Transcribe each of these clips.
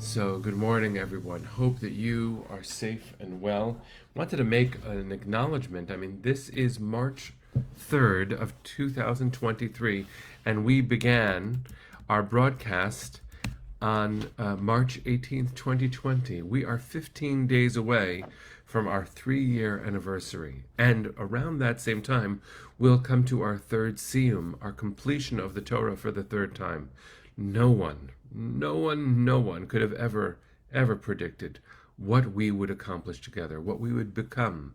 So, good morning, everyone. Hope that you are safe and well. Wanted to make an acknowledgement. This is March 3rd of 2023, and we began our broadcast on March 18th, 2020. We are 15 days away from our 3-year anniversary, and around that same time, we'll come to our third siyum, our completion of the Torah for the third time. No one could have ever predicted what we would accomplish together, what we would become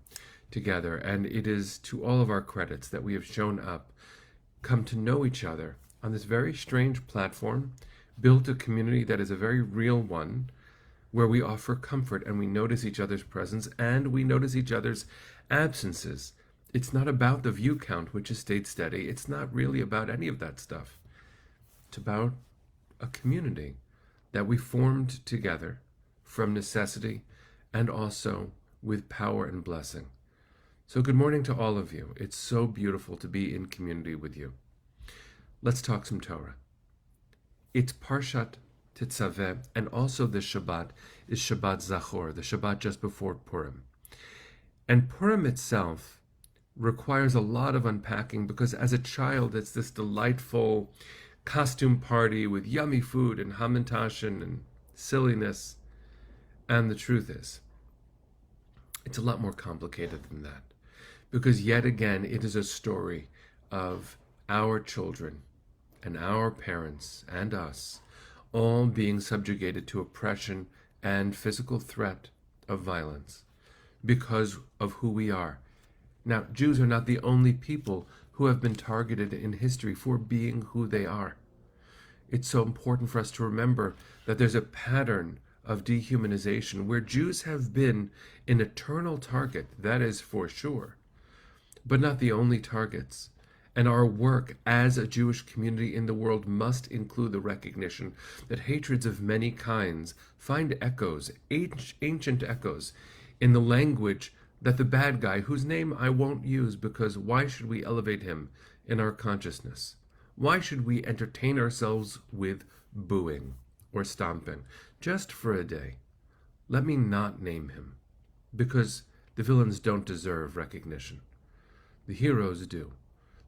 together. And it is to all of our credits that we have shown up, come to know each other on this very strange platform, built a community that is a very real one, where we offer comfort and we notice each other's presence and we notice each other's absences. It's not about the view count, which has stayed steady. It's not really about any of that stuff. It's about a community that we formed together from necessity and also with power and blessing. So good morning to all of you. It's so beautiful to be in community with you. Let's talk some Torah. It's Parshat Tetzaveh, and also the Shabbat is Shabbat Zachor, the Shabbat just before Purim. And Purim itself requires a lot of unpacking because as a child it's this delightful costume party with yummy food and hamantashen and silliness. And the truth is, it's a lot more complicated than that. Because yet again, it is a story of our children and our parents and us all being subjugated to oppression and physical threat of violence because of who we are. Now, Jews are not the only people who have been targeted in history for being who they are. It's so important for us to remember that there's a pattern of dehumanization where Jews have been an eternal target, that is for sure, but not the only targets. And our work as a Jewish community in the world must include the recognition that hatreds of many kinds find echoes, ancient echoes, in the language that the bad guy, whose name I won't use because why should we elevate him in our consciousness? Why should we entertain ourselves with booing or stomping just for a day? Let me not name him, because the villains don't deserve recognition. The heroes do.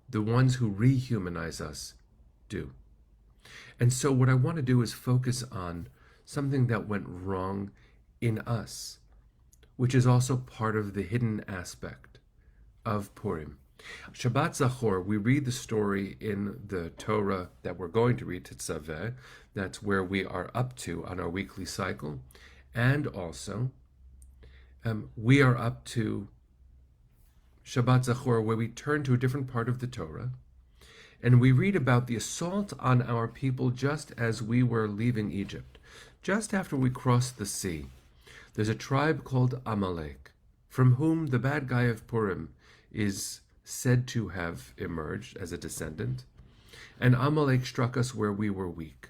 The ones who rehumanize us do. And so what I want to do is focus on something that went wrong in us, which is also part of the hidden aspect of Purim. Shabbat Zachor, we read the story in the Torah that we're going to read, Tetzaveh. That's where we are up to on our weekly cycle. And also, we are up to Shabbat Zachor, where we turn to a different part of the Torah. And we read about the assault on our people just as we were leaving Egypt. Just after we crossed the sea, there's a tribe called Amalek, from whom the bad guy of Purim is said to have emerged as a descendant. And Amalek struck us where we were weak,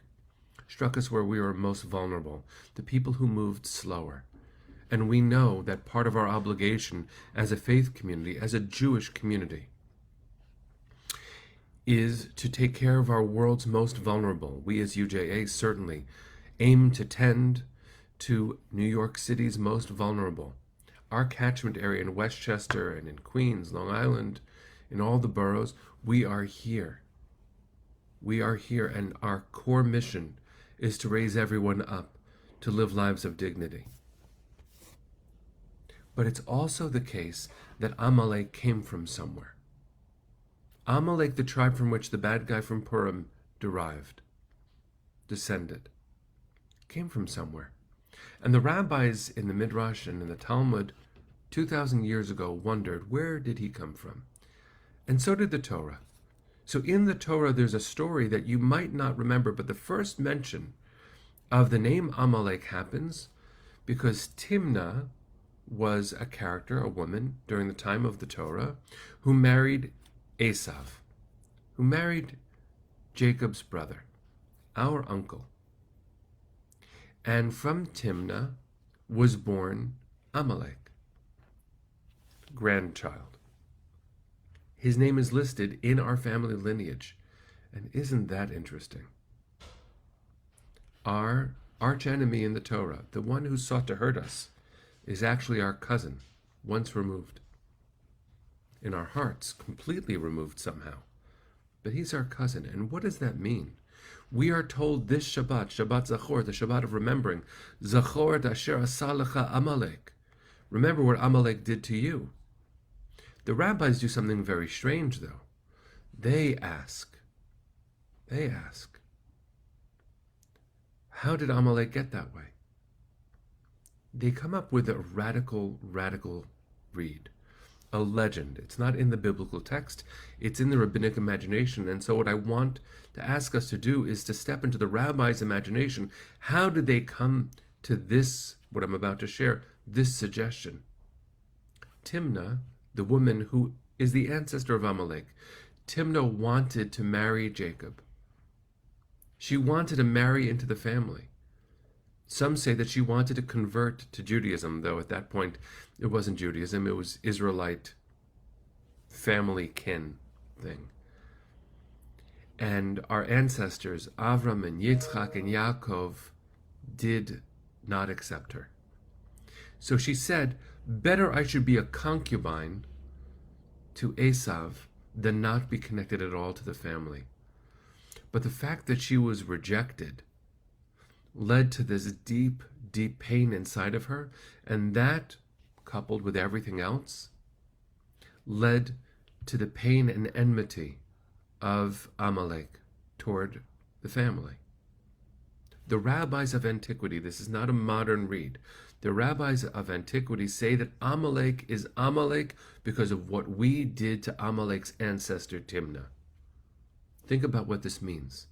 struck us where we were most vulnerable, the people who moved slower. And we know that part of our obligation as a faith community, as a Jewish community, is to take care of our world's most vulnerable. We as UJA certainly aim to tend to New York City's most vulnerable. Our catchment area in Westchester and in Queens, Long Island, in all the boroughs, we are here. We are here, and our core mission is to raise everyone up to live lives of dignity. But it's also the case that Amalek came from somewhere. Amalek, the tribe from which the bad guy from Purim descended, came from somewhere. And the rabbis in the Midrash and in the Talmud 2,000 years ago wondered, where did he come from? And so did the Torah. So in the Torah, there's a story that you might not remember, but the first mention of the name Amalek happens because Timnah was a character, a woman, during the time of the Torah, who married Esav, who married Jacob's brother, our uncle. And from Timnah was born Amalek, grandchild. His name is listed in our family lineage. And isn't that interesting? Our arch enemy in the Torah, the one who sought to hurt us, is actually our cousin, once removed. In our hearts, completely removed somehow. But he's our cousin. And what does that mean? We are told this Shabbat, Shabbat Zachor, the Shabbat of remembering, Zachor et asher asa lecha Amalek. Remember what Amalek did to you. The rabbis do something very strange, though. They ask, how did Amalek get that way? They come up with a radical read. A legend. It's not in the biblical text. It's in the rabbinic imagination. And so what I want to ask us to do is to step into the rabbi's imagination. How did they come to this, what I'm about to share, this suggestion? Timnah, the woman who is the ancestor of Amalek, Timnah wanted to marry Jacob. She wanted to marry into the family. Some say that she wanted to convert to Judaism, though at that point it wasn't Judaism, it was Israelite family kin thing. And our ancestors, Avram and Yitzchak and Yaakov, did not accept her. So she said, better I should be a concubine to Esav than not be connected at all to the family. But the fact that she was rejected led to this deep pain inside of her, and that, coupled with everything else, led to the pain and enmity of Amalek toward the family. The rabbis of antiquity, this is not a modern read, the rabbis of antiquity say that Amalek is Amalek because of what we did to Amalek's ancestor Timnah. Think about what this means.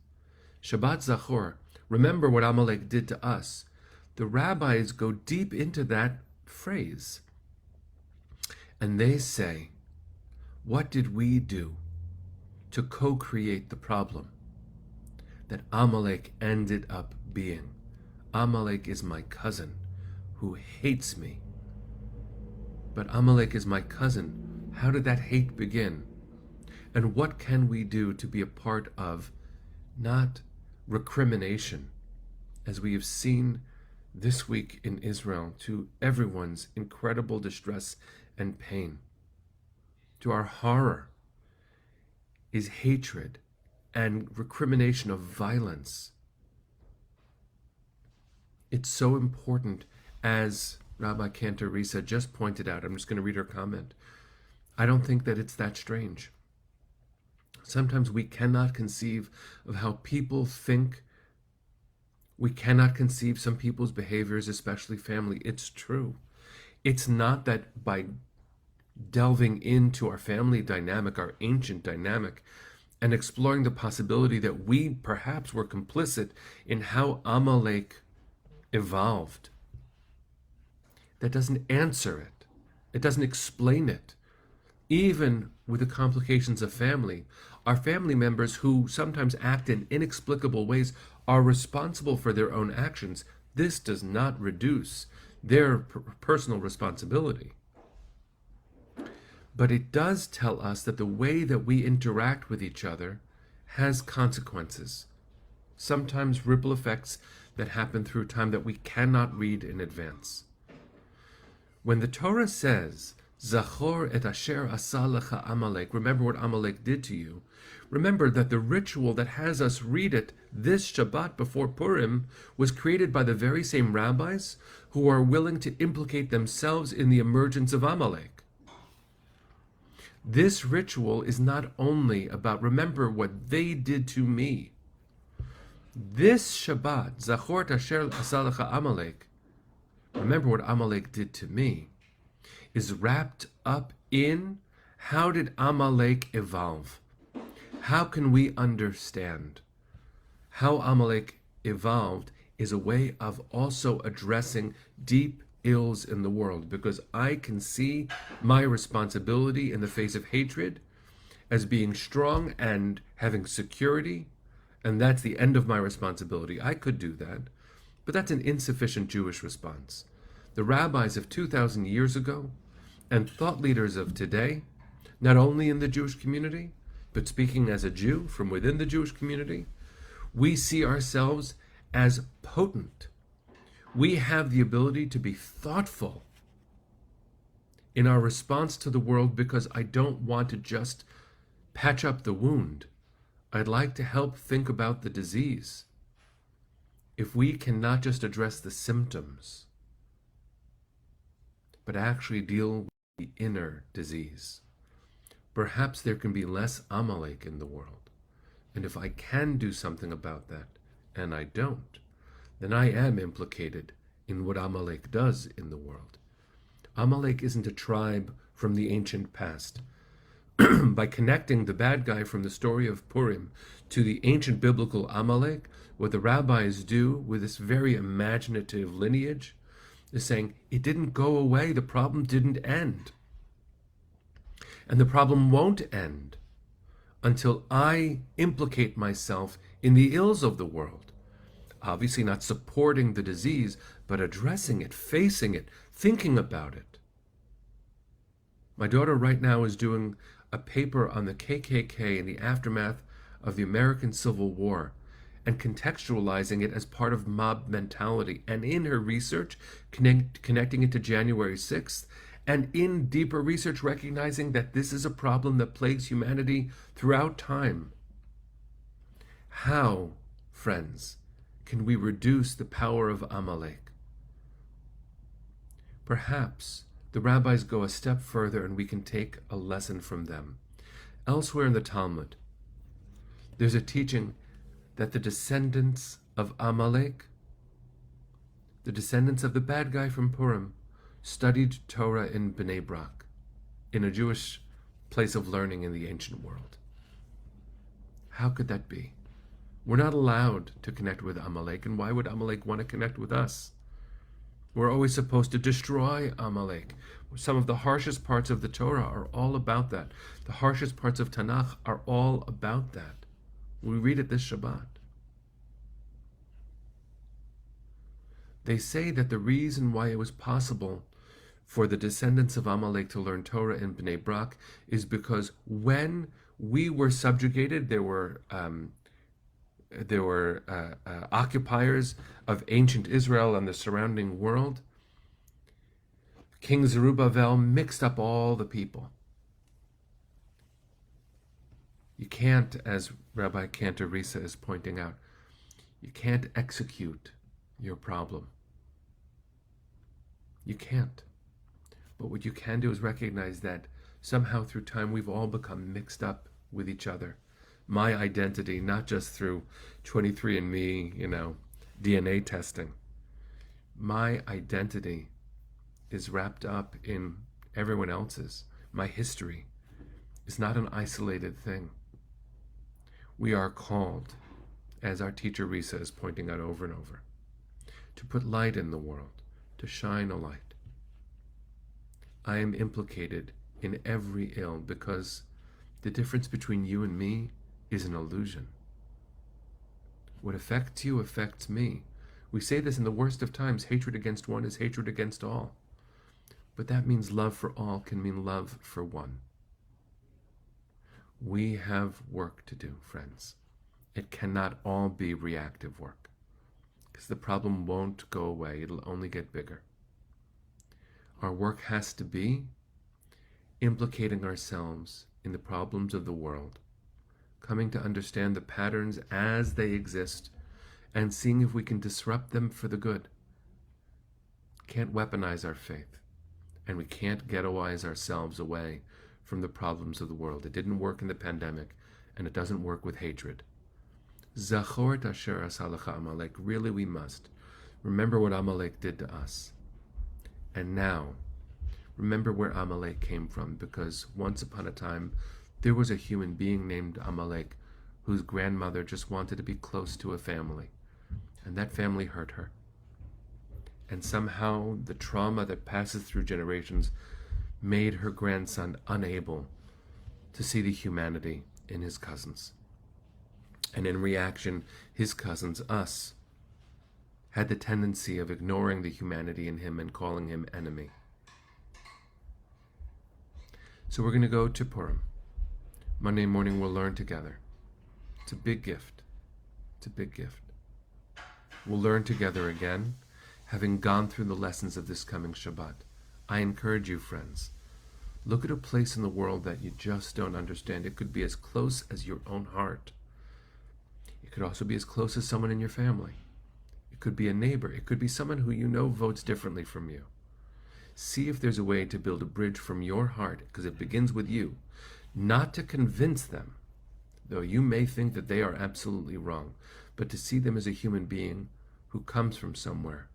Shabbat Zachor, remember what Amalek did to us. The rabbis go deep into that phrase. And they say, what did we do to co-create the problem that Amalek ended up being? Amalek is my cousin who hates me. But Amalek is my cousin. How did that hate begin? And what can we do to be a part of not recrimination, as we have seen this week in Israel, to everyone's incredible distress and pain? To our horror is hatred and recrimination of violence. It's so important, as Rabbi Cantorisa just pointed out. I'm just going to read her comment. I don't think that it's that strange. Sometimes we cannot conceive of how people think. We cannot conceive some people's behaviors, especially family. It's true. It's not that by delving into our family dynamic, our ancient dynamic, and exploring the possibility that we perhaps were complicit in how Amalek evolved. That doesn't answer it. It doesn't explain it. Even with the complications of family, our family members who sometimes act in inexplicable ways are responsible for their own actions. This does not reduce their personal responsibility. But it does tell us that the way that we interact with each other has consequences. Sometimes ripple effects that happen through time that we cannot read in advance. When the Torah says, Zachor et asher asa lecha Amalek, remember what Amalek did to you, remember that the ritual that has us read it this Shabbat before Purim was created by the very same rabbis who are willing to implicate themselves in the emergence of Amalek. This ritual is not only about remember what they did to me. This Shabbat, Zachor et asher asa lecha Amalek, remember what Amalek did to me, is wrapped up in how did Amalek evolve? How can we understand how Amalek evolved is a way of also addressing deep ills in the world, because I can see my responsibility in the face of hatred as being strong and having security, and that's the end of my responsibility. I could do that, but that's an insufficient Jewish response. The rabbis of 2,000 years ago and thought leaders of today, not only in the Jewish community, but speaking as a Jew from within the Jewish community, we see ourselves as potent We have the ability to be thoughtful in our response to the world, because I don't want to just patch up the wound. I'd like to help think about the disease. If we can not just address the symptoms, but actually deal with the inner disease, perhaps there can be less Amalek in the world. And if I can do something about that, and I don't, then I am implicated in what Amalek does in the world. Amalek isn't a tribe from the ancient past. By connecting the bad guy from the story of Purim to the ancient biblical Amalek, what the rabbis do with this very imaginative lineage is saying, it didn't go away, the problem didn't end. And the problem won't end until I implicate myself in the ills of the world. Obviously not supporting the disease, but addressing it, facing it, thinking about it. My daughter right now is doing a paper on the KKK in the aftermath of the American Civil War and contextualizing it as part of mob mentality. And in her research, connecting it to January 6th, and in deeper research, recognizing that this is a problem that plagues humanity throughout time. How, friends, can we reduce the power of Amalek? Perhaps the rabbis go a step further and we can take a lesson from them. Elsewhere in the Talmud, there's a teaching that the descendants of Amalek, the descendants of the bad guy from Purim, studied Torah in Bnei Brak, in a Jewish place of learning in the ancient world. How could that be? We're not allowed to connect with Amalek, and why would Amalek want to connect with us? We're always supposed to destroy Amalek. Some of the harshest parts of the Torah are all about that. The harshest parts of Tanakh are all about that. We read it this Shabbat. They say that the reason why it was possible for the descendants of Amalek to learn Torah in Bnei Brak is because when we were subjugated, there were occupiers of ancient Israel and the surrounding world. King Zerubbabel mixed up all the people. You can't, as Rabbi Cantor Risa is pointing out, you can't execute your problem. You can't. But what you can do is recognize that somehow through time we've all become mixed up with each other. My identity, not just through 23andMe, DNA testing. My identity is wrapped up in everyone else's. My history is not an isolated thing. We are called, as our teacher Risa is pointing out over and over, to put light in the world, to shine a light. I am implicated in every ill because the difference between you and me is an illusion. What affects you affects me. We say this in the worst of times, hatred against one is hatred against all. But that means love for all can mean love for one. We have work to do, friends. It cannot all be reactive work, because the problem won't go away. It'll only get bigger. Our work has to be implicating ourselves in the problems of the world, coming to understand the patterns as they exist, and seeing if we can disrupt them for the good. Can't weaponize our faith, and we can't ghettoize ourselves away from the problems of the world. It didn't work in the pandemic, and it doesn't work with hatred. Zachor et asher asa lecha Amalek. Really, we must remember what Amalek did to us. And now, remember where Amalek came from, because once upon a time, there was a human being named Amalek whose grandmother just wanted to be close to a family, and that family hurt her. And somehow the trauma that passes through generations made her grandson unable to see the humanity in his cousins. And in reaction, his cousins, us, had the tendency of ignoring the humanity in him and calling him enemy. So we're going to go to Purim. Monday morning we'll learn together. It's a big gift. It's a big gift. We'll learn together again having gone through the lessons of this coming Shabbat, I encourage you, friends, look at a place in the world that you just don't understand. It could be as close as your own heart. It could also be as close as someone in your family. It could be a neighbor. It could be someone who you know votes differently from you. See if there's a way to build a bridge from your heart, because it begins with you, not to convince them, though you may think that they are absolutely wrong, but to see them as a human being who comes from somewhere,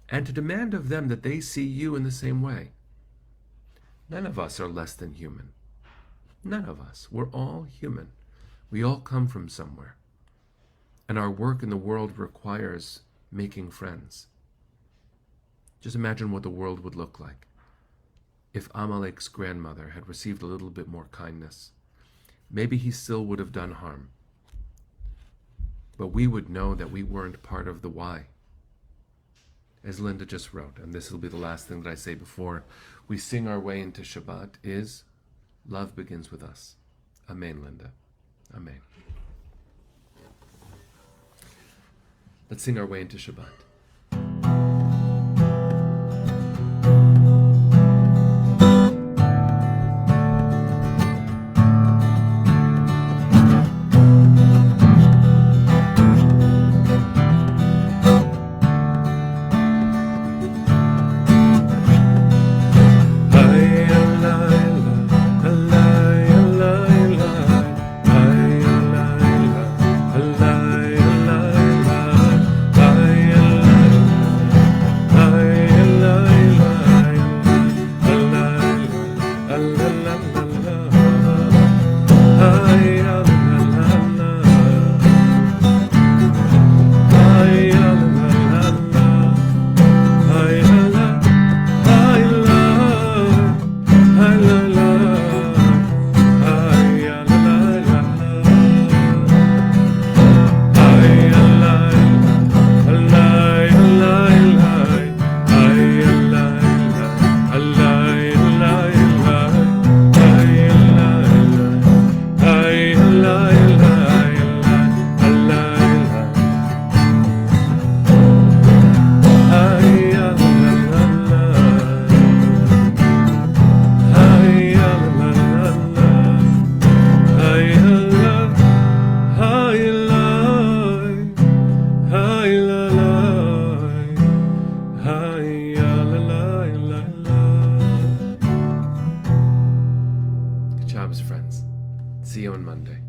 and to demand of them that they see you in the same way. None of us are less than human. None of us. We're all human. We all come from somewhere. And our work in the world requires making friends. Just imagine what the world would look like if Amalek's grandmother had received a little bit more kindness. Maybe he still would have done harm. But we would know that we weren't part of the why. As Linda just wrote, and this will be the last thing that I say before we sing our way into Shabbat, is love begins with us. Amen, Linda. Amen. Let's sing our way into Shabbat. Good jobs, friends. See you on Monday.